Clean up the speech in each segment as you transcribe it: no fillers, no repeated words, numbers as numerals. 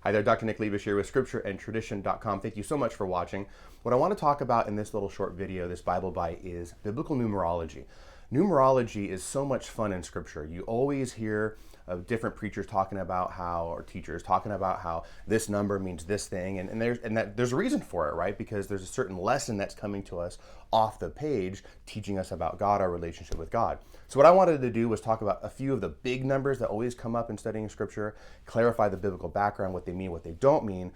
Hi there, Dr. Nick Levish here with scriptureandtradition.com. Thank you so much for watching. What I want to talk about in this little short video, this Bible Bite, is biblical numerology. Numerology is so much fun in Scripture. You always hear of different preachers talking about how, or teachers talking about how this number means this thing, and there's a reason for it, right? Because there's a certain lesson that's coming to us off the page, teaching us about God, our relationship with God. So what I wanted to do was talk about a few of the big numbers that always come up in studying Scripture, clarify the biblical background, what they mean, what they don't mean,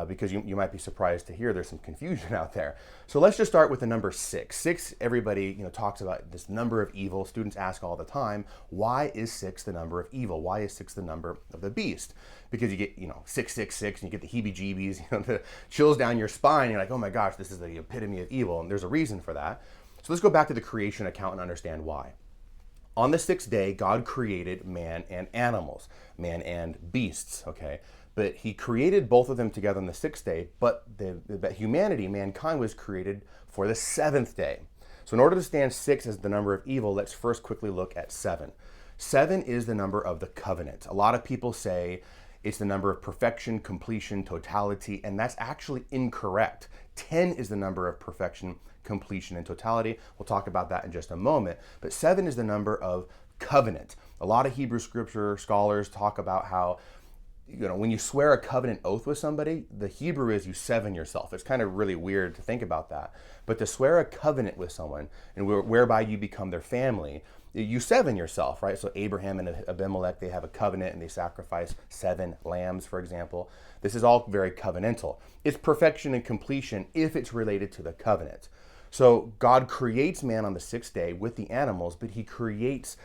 because you might be surprised to hear there's some confusion out there. So let's just start with the number 6. 6, everybody talks about this number of evil. Students ask all the time, why is 6 the number of evil? Why is 6 the number of the beast? Because you get 666 and you get the heebie-jeebies, the chills down your spine. You're like, oh my gosh, this is the epitome of evil, and there's a reason for that. So let's go back to the creation account and understand why. On the 6th day, God created man and animals, man and beasts, okay? But he created both of them together on the 6th day, but humanity, mankind, was created for the 7th day. So in order to stand 6 as the number of evil, let's first quickly look at 7. 7 is the number of the covenant. A lot of people say it's the number of perfection, completion, totality, and that's actually incorrect. 10 is the number of perfection, completion, and totality. We'll talk about that in just a moment. But 7 is the number of covenant. A lot of Hebrew scripture scholars talk about how when you swear a covenant oath with somebody, the Hebrew is you seven yourself. It's kind of really weird to think about that. But to swear a covenant with someone, and whereby you become their family, you seven yourself, right? So Abraham and Abimelech, they have a covenant and they sacrifice 7 lambs, for example. This is all very covenantal. It's perfection and completion if it's related to the covenant. So God creates man on the 6th day with the animals, but he creates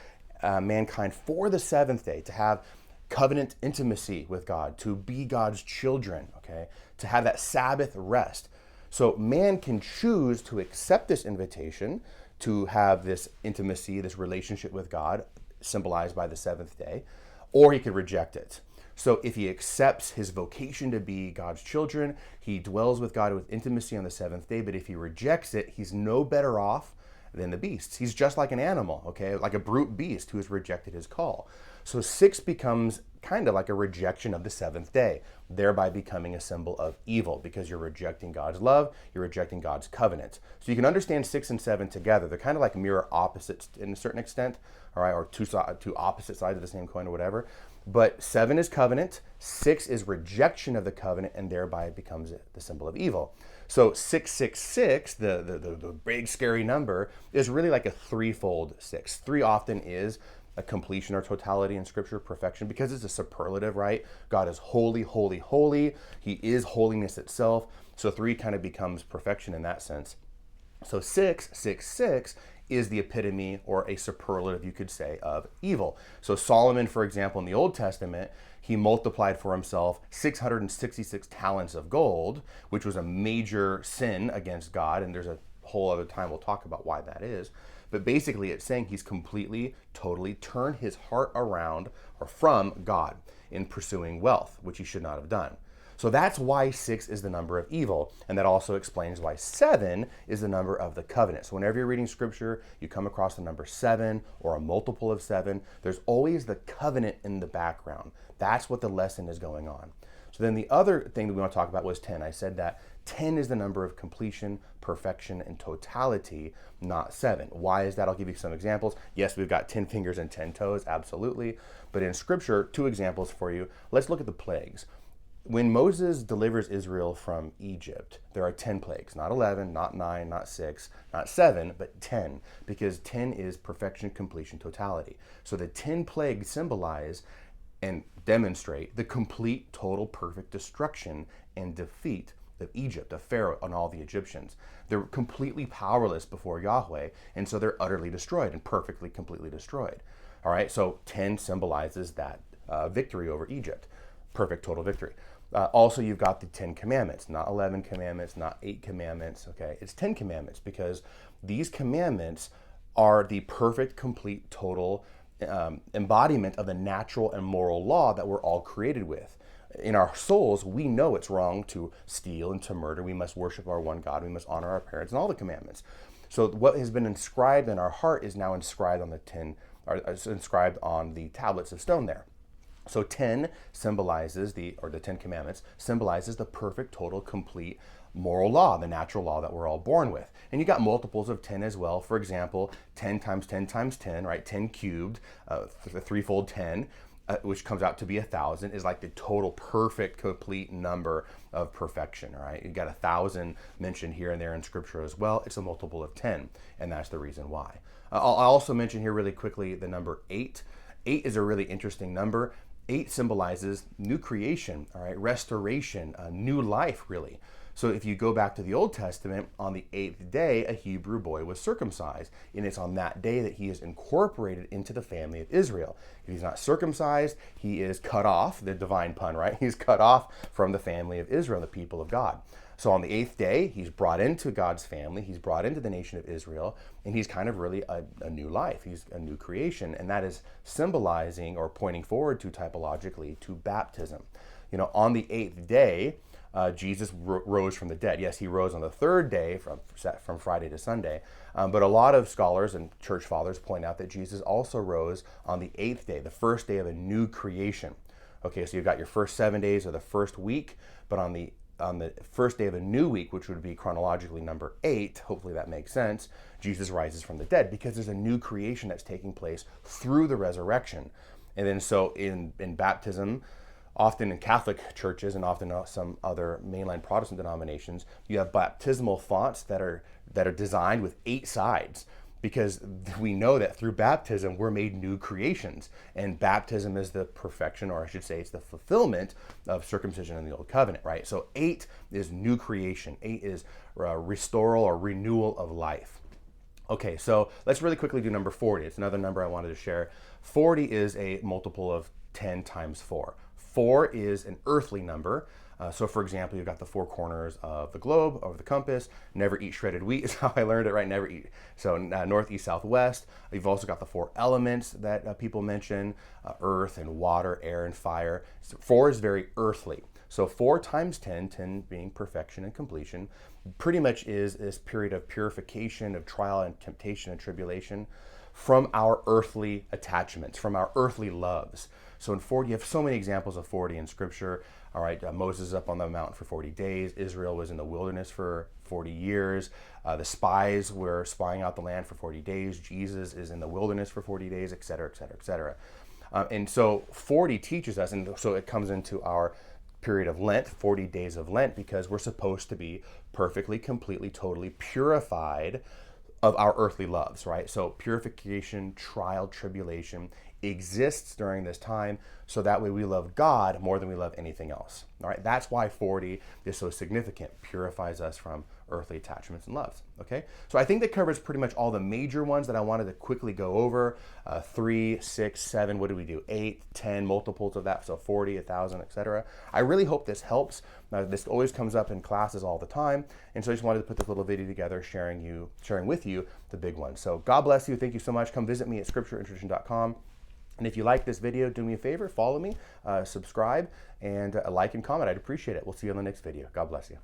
mankind for the 7th day to have covenant intimacy with God, to be God's children, okay? To have that Sabbath rest. So man can choose to accept this invitation to have this intimacy, this relationship with God, symbolized by the 7th day, or he could reject it. So if he accepts his vocation to be God's children, he dwells with God with intimacy on the 7th day, but if he rejects it, he's no better off than the beasts. He's just like an animal, okay? Like a brute beast who has rejected his call. So 6 becomes kind of like a rejection of the 7th day, thereby becoming a symbol of evil because you're rejecting God's love, you're rejecting God's covenant. So you can understand 6 and 7 together. They're kind of like mirror opposites in a certain extent, all right, or two opposite sides of the same coin or whatever. But 7 is covenant, 6 is rejection of the covenant, and thereby it becomes the symbol of evil. So 666, the big scary number, is really like a threefold 6. 3 often is a completion or totality in Scripture, perfection, because it's a superlative, right? God is holy, holy, holy. He is holiness itself. So 3 kind of becomes perfection in that sense. So 666 is the epitome or a superlative, you could say, of evil. So Solomon, for example, in the Old Testament, he multiplied for himself 666 talents of gold, which was a major sin against God. And there's a whole other time we'll talk about why that is. But basically it's saying he's completely, totally turned his heart around or from God in pursuing wealth, which he should not have done. So that's why 6 is the number of evil. And that also explains why 7 is the number of the covenant. So whenever you're reading Scripture, you come across the number 7 or a multiple of 7, there's always the covenant in the background. That's what the lesson is going on. So then the other thing that we want to talk about was 10. I said that 10 is the number of completion, perfection, and totality, not 7. Why is that? I'll give you some examples. Yes, we've got 10 fingers and 10 toes, absolutely. But in Scripture, 2 examples for you. Let's look at the plagues. When Moses delivers Israel from Egypt, there are 10 plagues, not 11, not 9, not 6, not 7, but 10, because 10 is perfection, completion, totality. So the 10 plagues symbolize and demonstrate the complete, total, perfect destruction and defeat of Egypt, of Pharaoh, and all the Egyptians. They're completely powerless before Yahweh, and so they're utterly destroyed and perfectly, completely destroyed. All right, so 10 symbolizes that victory over Egypt, perfect, total victory. Also, you've got the 10 commandments, not 11 commandments, not 8 commandments, okay? It's 10 commandments because these commandments are the perfect, complete, total embodiment of the natural and moral law that we're all created with. In our souls, we know it's wrong to steal and to murder. We must worship our one God. We must honor our parents and all the commandments. So what has been inscribed in our heart is now inscribed on the inscribed on the tablets of stone there. So 10 symbolizes the 10 commandments symbolizes the perfect, total, complete moral law, the natural law that we're all born with. And you got multiples of 10 as well. For example, 10 times 10 times 10, right? 10 cubed, the threefold 10, which comes out to be 1,000, is like the total perfect, complete number of perfection, all right? You got 1,000 mentioned here and there in scripture as well. It's a multiple of 10, and that's the reason why. I'll also mention here really quickly the number 8. 8 is a really interesting number. 8 symbolizes new creation, all right, restoration, new life, really. So if you go back to the Old Testament, on the 8th day, a Hebrew boy was circumcised. And it's on that day that he is incorporated into the family of Israel. If he's not circumcised, he is cut off, the divine pun, right? He's cut off from the family of Israel, the people of God. So on the 8th day, he's brought into God's family, he's brought into the nation of Israel, and he's kind of really a new life. He's a new creation, and that is symbolizing or pointing forward to typologically to baptism. You know, on the 8th day, Jesus rose from the dead. Yes, he rose on the 3rd day from Friday to Sunday, but a lot of scholars and church fathers point out that Jesus also rose on the 8th day, the first day of a new creation. Okay, so you've got your first 7 days of the first week, but on the first day of a new week, which would be chronologically number 8, hopefully that makes sense, Jesus rises from the dead because there's a new creation that's taking place through the resurrection. And then so in baptism, often in Catholic churches and often some other mainline Protestant denominations, you have baptismal fonts that are designed with 8 sides, because we know that through baptism we're made new creations, and baptism is the perfection, or I should say it's the fulfillment of circumcision in the Old Covenant, right? So 8 is new creation. 8 is restoral or renewal of life. Okay, so let's really quickly do number 40. It's another number I wanted to share. 40 is a multiple of 10 times 4. 4 is an earthly number. So for example, you've got the 4 corners of the globe, of the compass. Never eat shredded wheat is how I learned it, right? Never eat. So north, east, south, west. You've also got the 4 elements that people mention, earth and water, air and fire. So 4 is very earthly. So 4 times 10, 10 being perfection and completion, pretty much is this period of purification, of trial and temptation and tribulation from our earthly attachments, from our earthly loves. So in 40, you have so many examples of 40 in scripture. All right, Moses is up on the mountain for 40 days. Israel was in the wilderness for 40 years. The spies were spying out the land for 40 days. Jesus is in the wilderness for 40 days, et cetera, et cetera, et cetera. And so 40 teaches us, and so it comes into our period of Lent, 40 days of Lent, because we're supposed to be perfectly, completely, totally purified of our earthly loves, right? So purification, trial, tribulation exists during this time, so that way we love God more than we love anything else. All right, that's why 40 is so significant. Purifies us from earthly attachments and loves. Okay, so I think that covers pretty much all the major ones that I wanted to quickly go over. 3, 6, 7. What do we do? 8, 10 multiples of that, so 40, 1,000, etc. I really hope this helps. This always comes up in classes all the time, and so I just wanted to put this little video together, sharing with you the big ones. So God bless you. Thank you so much. Come visit me at scriptureandtradition.com. And if you like this video, do me a favor, follow me, subscribe, and like and comment. I'd appreciate it. We'll see you on the next video. God bless you.